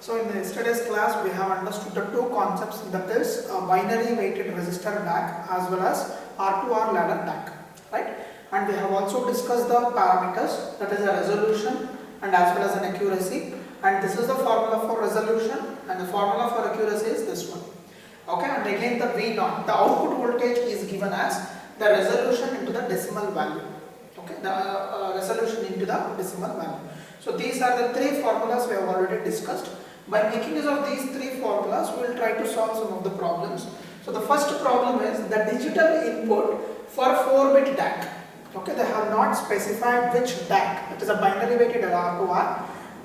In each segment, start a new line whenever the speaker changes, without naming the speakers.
So in the yesterday's class we have understood the two concepts, that is binary weighted resistor DAC as well as R2R ladder DAC, right? And we have also discussed the parameters, that is a resolution and as well as an accuracy, and this is the formula for resolution and the formula for accuracy is this one. Okay, and again the V0, the output voltage is given as the resolution into the decimal value. Okay, the resolution into the decimal value. So these are the three formulas we have already discussed. By making use of these three formulas, we will try to solve some of the problems. So the first problem is the digital input for 4-bit DAC. Okay, they have not specified which DAC, it is a binary weighted R2R,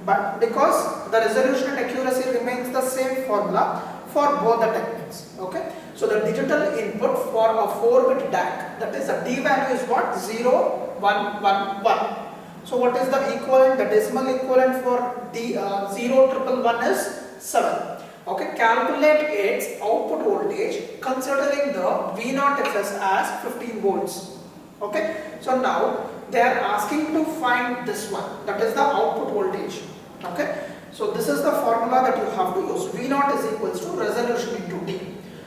but because the resolution and accuracy remains the same formula for both the techniques. Okay, so the digital input for a 4-bit DAC, that is the D value is what? 0, 1, 1, 1. So what is the equivalent? The decimal equivalent for the 0, 1, 1 is 7. Okay, calculate its output voltage considering the V0Fs as 15 volts. Okay, so now they are asking to find this one, that is the output voltage. Okay, so this is the formula that you have to use. V0 is equals to resolution into D.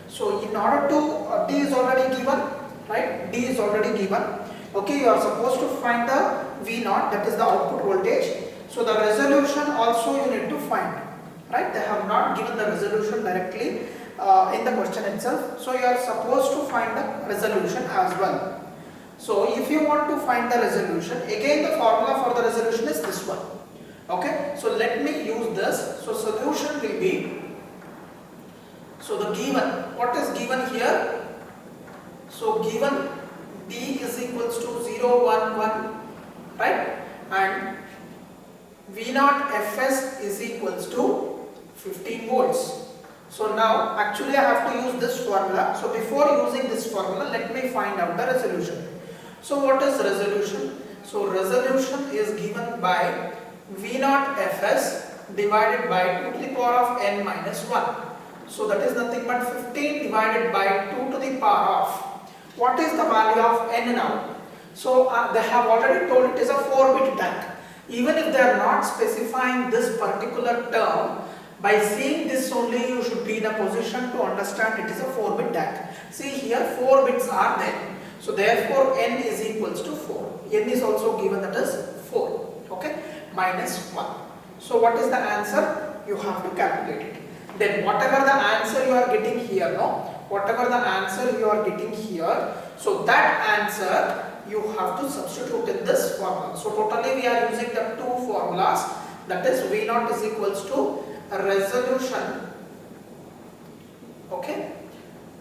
So in order to D is already given, right? D is already given. Okay, you are supposed to find the V0, that is the output voltage. So the resolution also you need to find, right? They have not given the resolution directly in the question itself. So you are supposed to find the resolution as well. So if you want to find the resolution, again the formula for the resolution is this one. Okay, so let me use this. So solution will be, so the given, what is given here? So given D is equals to 0, 1, 1, right? And V0 Fs is equals to 15 volts. So now actually I have to use this formula. So before using this formula, let me find out the resolution. So what is resolution? So resolution is given by V0 Fs divided by 2 to the power of n minus 1. So that is nothing but 15 divided by 2 to the power of, what is the value of n now? So they have already told it is a 4-bit DAC. Even if they are not specifying this particular term, by seeing this only you should be in a position to understand it is a 4-bit DAC. See here 4 bits are there. So therefore n is equals to 4. N is also given, that is 4. Okay, minus 1. So what is the answer? You have to calculate it. Then whatever the answer you are getting here, whatever the answer you are getting here, so that answer you have to substitute in this formula. So totally we are using the two formulas, that is V0 is equals to resolution, okay,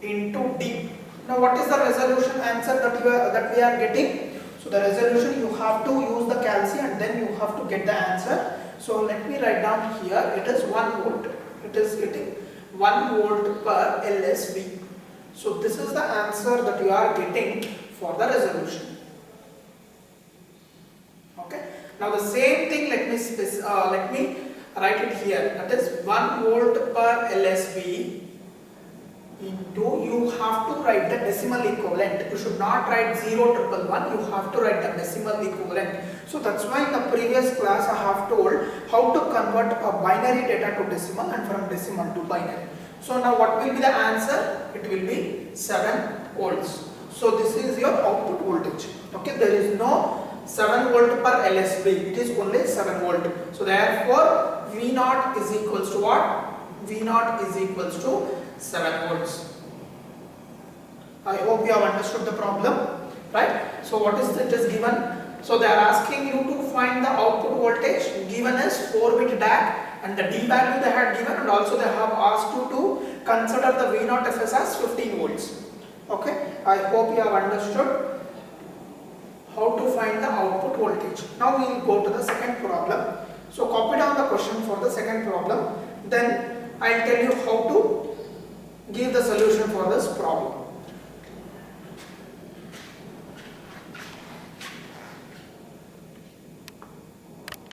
into D. Now what is the resolution answer that we are getting? So the resolution you have to use the calci and then you have to get the answer. So let me write down here, it is 1 volt. It is getting 1 volt per LSV. So this is the answer that you are getting for the resolution. Okay. Now the same thing, let me write it here. That is 1 volt per LSV into, you have to write the decimal equivalent. You should not write 0, 1, 1. You have to write the decimal equivalent. So that's why in the previous class I have told how to convert a binary data to decimal and from decimal to binary. So now what will be the answer? It will be 7 volts. So this is your output voltage. Okay, there is no 7 volt per LSV. It is only 7 volt. So therefore V0 is equals to what? V0 is equals to 7 volts. I hope you have understood the problem, right? So what is it is given? So they are asking you to find the output voltage. Given is 4-bit DAC and the D value they had given, and also they have asked you to consider the V0 Fs as 15 volts. Okay, I hope you have understood how to find the output voltage. Now we will go to the second problem. So copy down the question for the second problem, then I will tell you how to give the solution for this problem.